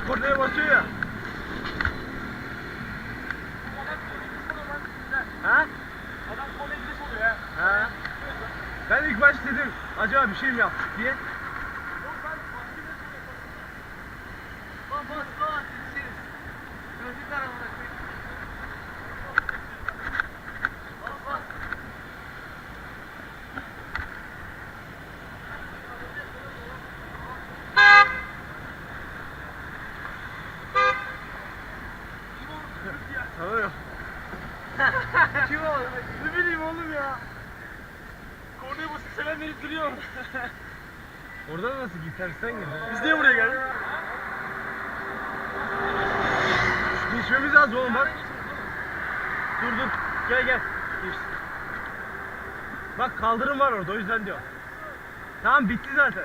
Bak kornaya basıyor ya. Ha? Adam kornaya gidesi oluyor ya. Ha? Ben ilk başta dedim acaba bir şey mi yaptık diye. Yok ben başka bir şey yapalım. Bas yetişiriz. Trafik var amına koyayım. Bas. Tanıyorum. Kim o? Ne bileyim oğlum ya. Kornaya basıp selam verip duruyor. Oradan nasıl git? Tersten gir. Biz niye buraya geldik? Geçmemiz lazım oğlum bak. Dur. Gel. Geç. Bak kaldırım var orada o yüzden diyor. Tamam bitti zaten.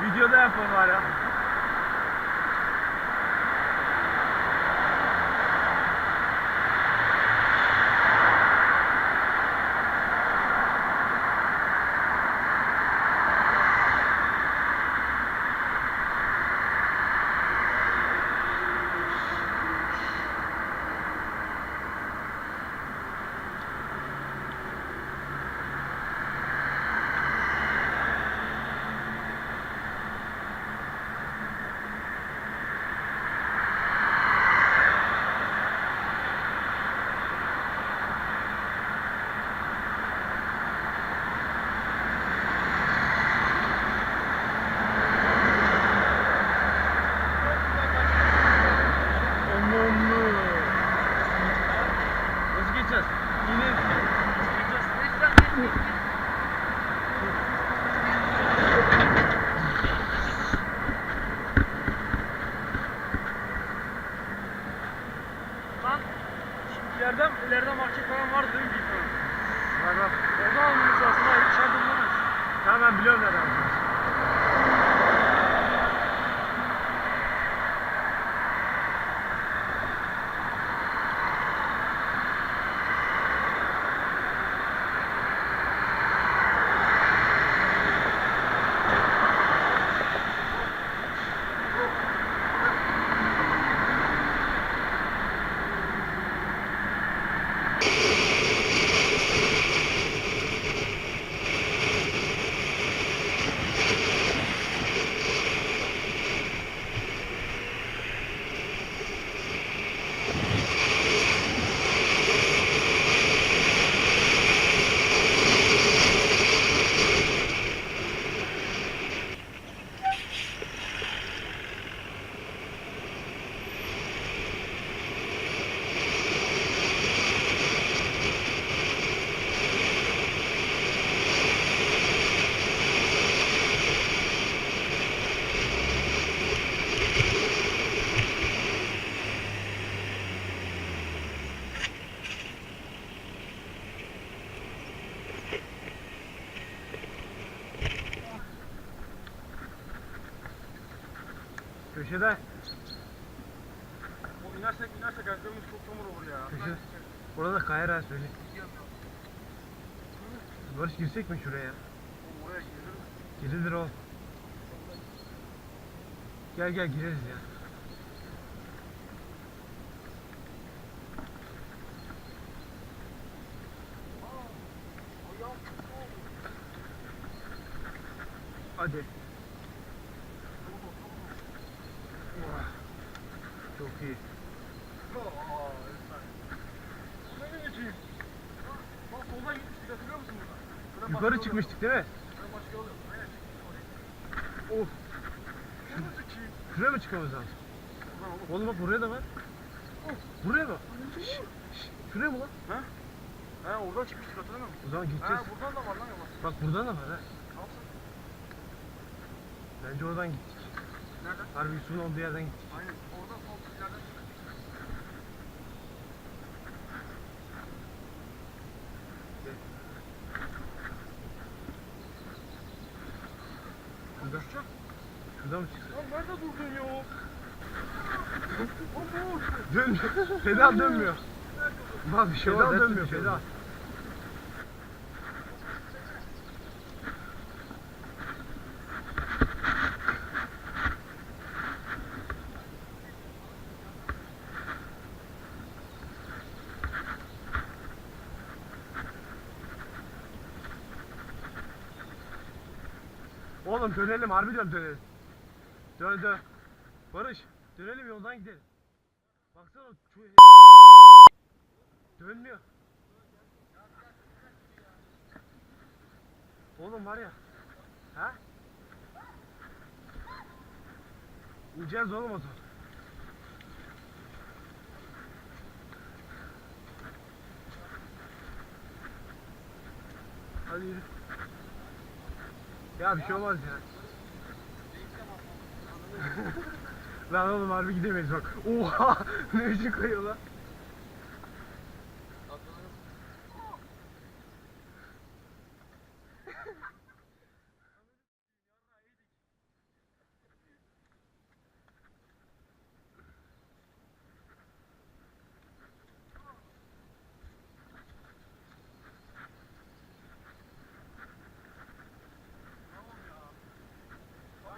Videoda yapalım hala. Nasıl geçeceğiz? Yine Lan ileriden market falan vardı değil mi büyük falan? Var. Onu almamız lazım. Hayır dışarıda bulamayız. Tamam ben biliyorum nereden alacağız. Köşede. O inersek ayaklarımız çok çamur olur ya. Köşede. Burada kayar ha söyle. Barış girsek mi şuraya? Oraya girelim. Girilir o. Gel gireriz ya. Hadi. Çok iyi. Bak soldan gitmiştik hatırlıyor musun burada? Yukarı çıkmıştık değil mi? Ben başka yol yok. Aynen çıkmıştık oraya. Of. Şuraya mı çıkmamız lazım? Oğlum bak buraya da var. Buraya bak. Şuraya mı lan? He oradan çıkmıştık hatırlamıyor musun? O zaman gideceğiz. Buradan da var lan yavaş. Bak buradan da var ha. Ne yapsın? Bence oradan gittik. Nereden? Harbi suyun olduğu yerden gittik. Aynen. Oradan sol yerden çıktık. Şurada. Şurada mı çıksın? Lan nerede durdun ya? Dönmüyor. Pedal dönmüyor. Nerede durdun? Bak bir şey Pedal olmaz. dönmüyor, Pedal. pedal. Oğlum dönelim, harbi diyorum dönelim. Dön dön. Barış, dönelim yoldan gidelim. Baksana şu dönmüyor. Oğlum var ya. Ha? İneceğiz oğlum o zaman. Hadi yürü. Ya bir şey olmaz ya. Lan oğlum harbi gidemeyiz bak. Oha! Ne biçim kayıyor lan?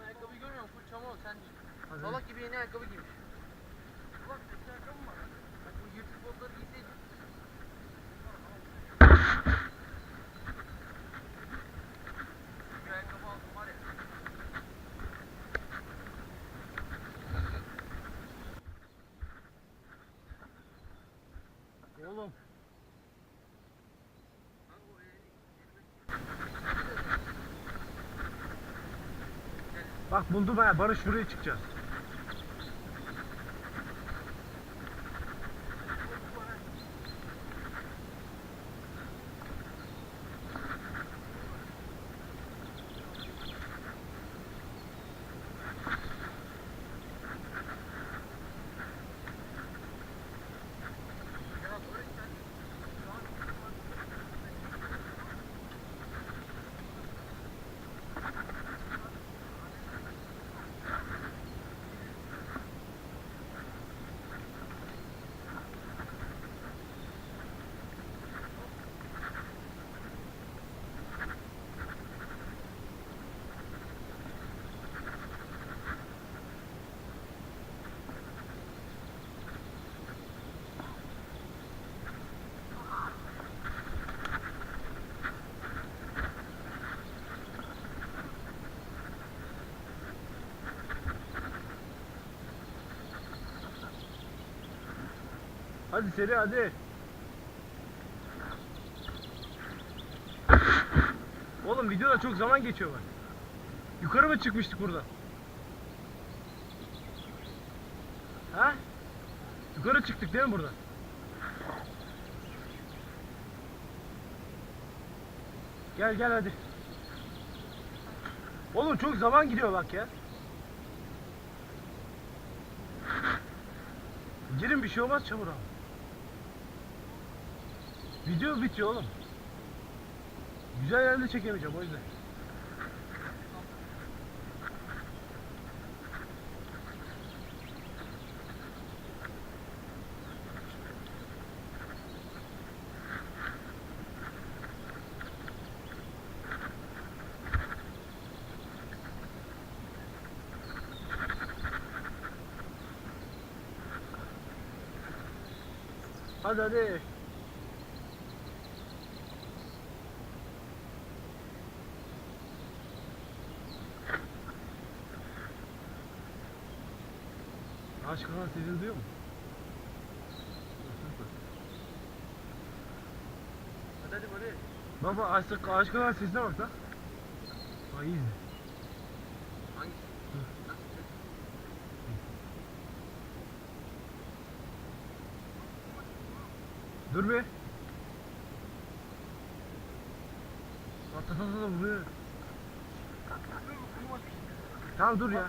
Ayakkabıyı görmüyor musun? Full çamur sen değil. Hadi. Salak gibi yeni ayakkabı giymiş. Ulan eski ayakkabı mı var? Bak bu yırtık botları giyseydin. Bir ayakkabı aldım var ya. Oğlum. Bak buldum ha. Barış şuraya çıkacağız. Hadi seri hadi. Oğlum videoda çok zaman geçiyor bak. Yukarı mı çıkmıştık burada? Ha? Yukarı çıktık değil mi burada? Gel gel hadi. Oğlum çok zaman gidiyor bak ya. Girin bir şey olmaz çamur abi. Video bitiyor oğlum. Güzel yerde çekemeyeceğim o yüzden. Hadi hadi. Aşk olan sesini duyuyor mu? Hadi hadi böyle. Baba aşk olan sesine bak lan. Ay iyi. Hangisi? Nasıl? Dur be. Atlasana vuruyor. Tamam dur ya.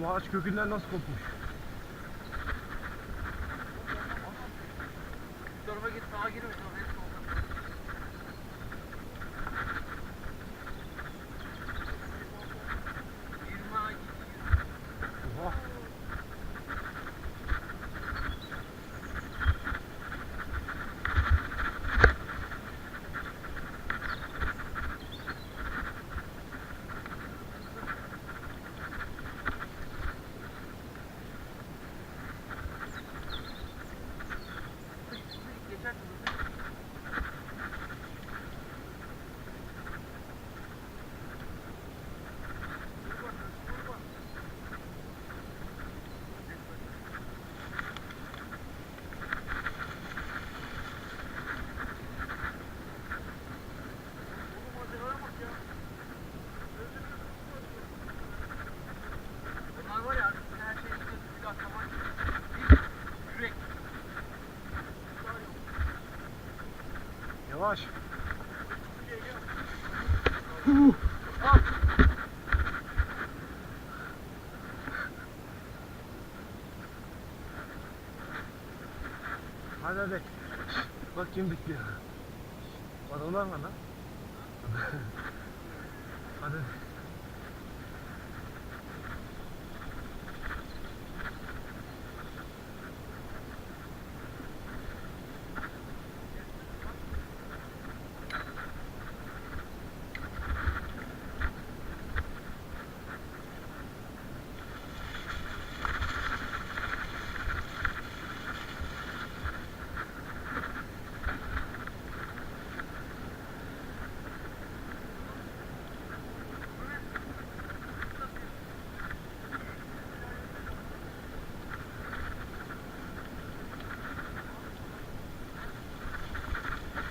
Oğlum ağaç kökünden nasıl kopmuş? Bu tarafa git, sağa girme. Hep solda. Yirmi gidiyor. Oha. Geçersin. Bunlar var ya, arkasında her şey gidiyor. Silah, tabanca, yürek. Yavaş. Hadi hadi. Bak kim bekliyor. Adamlar var lan. Hadi.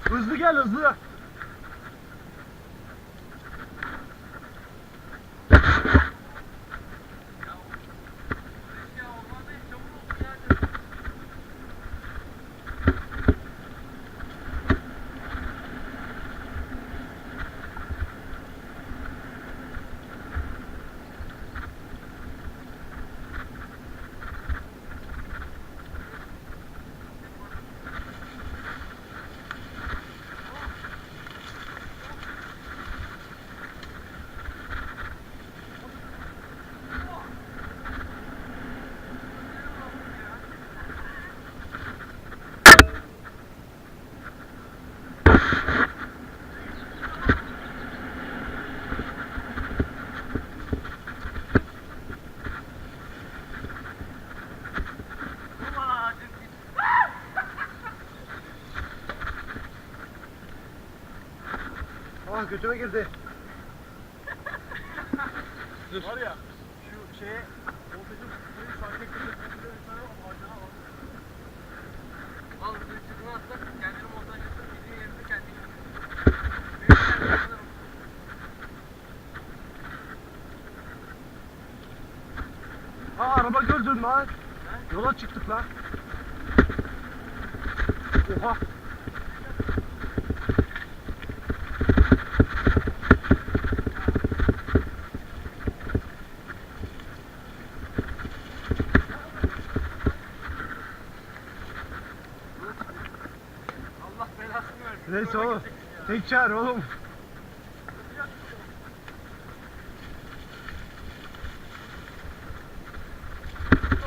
Hızlı gel hızlı. Ya olmaz değil, çamur olsun yani. Ulan ağacın tipi. Ah götüme girdi. Var ya, şu şeye, voltajın burayı şarj ettiğinde bir tane ağacına bak. Al zırhçısını atsak kendini montaj etsin, bizim yerimizi kendin yapıyorsun. Benim kendim yapıyorum. Aa araba gördün lan. Yola çıktık lan. Oha. Allah belasını versin. Neyse oğlum. Tek çare oğlum.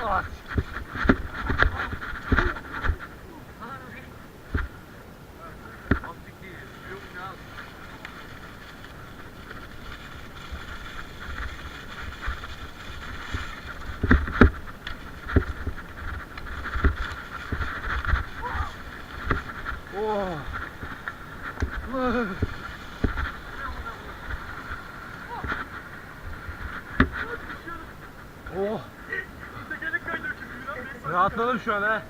Ah. Azıcık değil, yok ne al. Oh. Oh. Tekerlek kaydı öküzü lan. Rahatladım şu an ha.